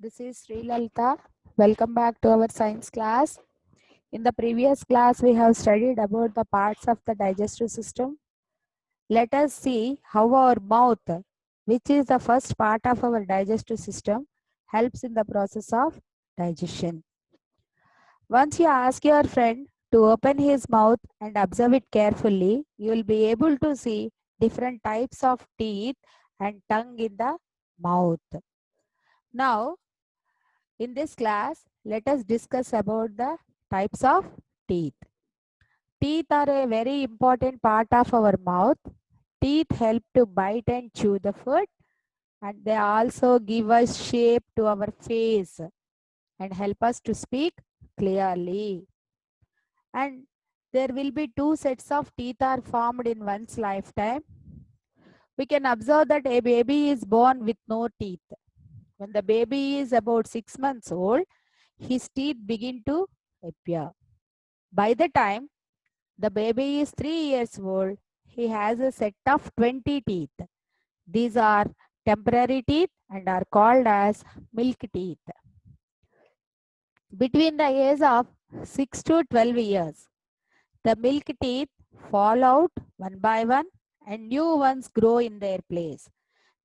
This is Sri Lalita. Welcome back to our science class. In the previous class, we have studied about the parts of the digestive system. Let us see how our mouth, which is the first part of our digestive system, helps in the process of digestion. Once you ask your friend to open his mouth and observe it carefully, you will be able to see different types of teeth and tongue in the mouth. Now, in this class, let us discuss about the types of teeth. Teeth are a very important part of our mouth. Teeth help to bite and chew the food, and they also give us shape to our face and help us to speak clearly. And there will be two sets of teeth are formed in one's lifetime. We can observe that a baby is born with no teeth. When the baby is about 6 months old, his teeth begin to appear. By the time the baby is 3 years old, he has a set of 20 teeth. These are temporary teeth and are called as milk teeth. Between the age of 6 to 12 years, the milk teeth fall out one by one and new ones grow in their place.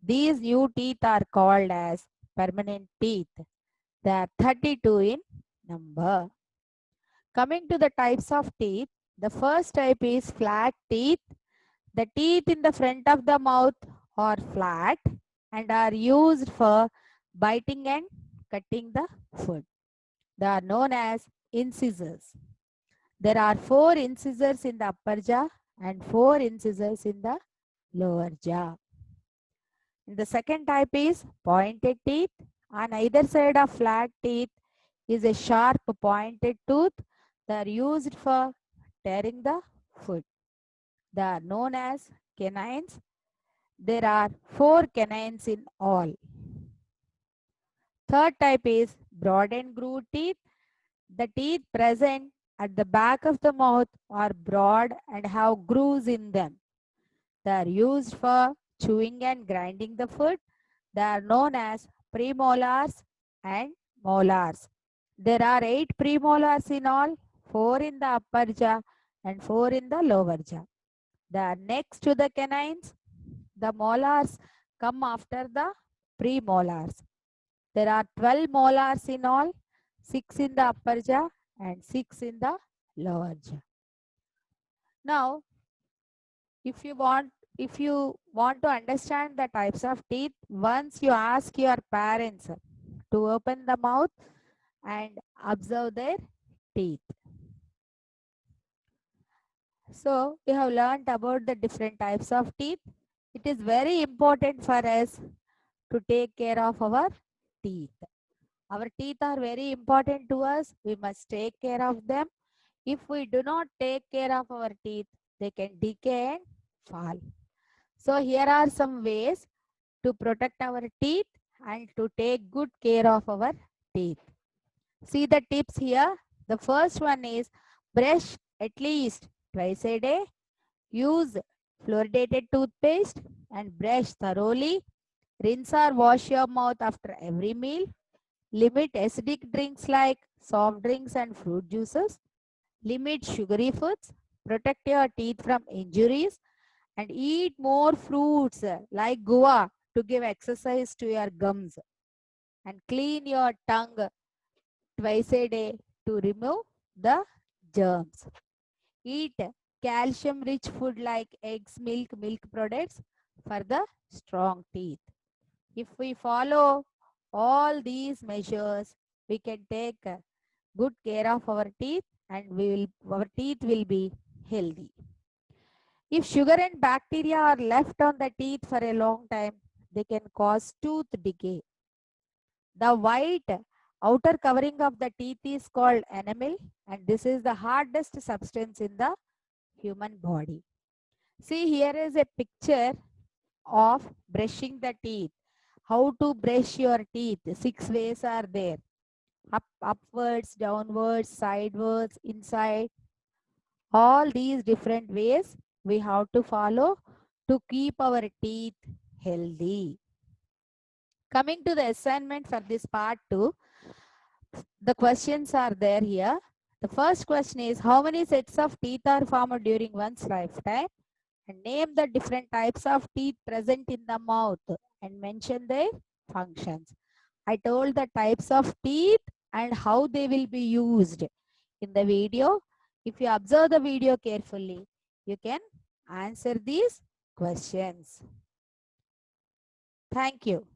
These new teeth are called as permanent teeth. They are 32 in number. Coming to the types of teeth, the first type is flat teeth. The teeth in the front of the mouth are flat and are used for biting and cutting the food. They are known as incisors. There are 4 incisors in the upper jaw and 4 incisors in the lower jaw. And the second type is pointed teeth. On either side of flat teeth is a sharp pointed tooth. They are used for tearing the food. They are known as canines. There are 4 canines in all. Third type is broad and groove teeth. The teeth present at the back of the mouth are broad and have grooves in them. They are used for chewing and grinding the food. They are known as premolars and molars. There are 8 premolars in all, 4 in the upper jaw and 4 in the lower jaw. They are next to the canines. The molars come after the premolars. There are 12 molars in all, 6 in the upper jaw and 6 in the lower jaw. Now, if you want to understand the types of teeth, once you ask your parents to open the mouth and observe their teeth. So, we have learned about the different types of teeth. It is very important for us to take care of our teeth. Our teeth are very important to us. We must take care of them. If we do not take care of our teeth, they can decay and fall. So here are some ways to protect our teeth and to take good care of our teeth. See the tips here. The first one is brush at least twice a day. Use fluoridated toothpaste and brush thoroughly. Rinse or wash your mouth after every meal. Limit acidic drinks like soft drinks and fruit juices. Limit sugary foods. Protect your teeth from injuries and eat more fruits like guava to give exercise to your gums. And clean your tongue twice a day to remove the germs. Eat calcium rich food like eggs, milk products for the strong teeth. If we follow all these measures, we can take good care of our teeth and our teeth will be healthy. If sugar and bacteria are left on the teeth for a long time, they can cause tooth decay. The white outer covering of the teeth is called enamel, and this is the hardest substance in the human body. See, here is a picture of brushing the teeth. How to brush your teeth? 6 ways are there. Upwards, downwards, sidewards, inside. All these different ways we have to follow to keep our teeth healthy. Coming to the assignment for this part 2, the questions are there here. The first question is, how many sets of teeth are formed during one's lifetime? And name the different types of teeth present in the mouth and mention their functions. I told the types of teeth and how they will be used in the video. If you observe the video carefully, you can answer these questions. Thank you.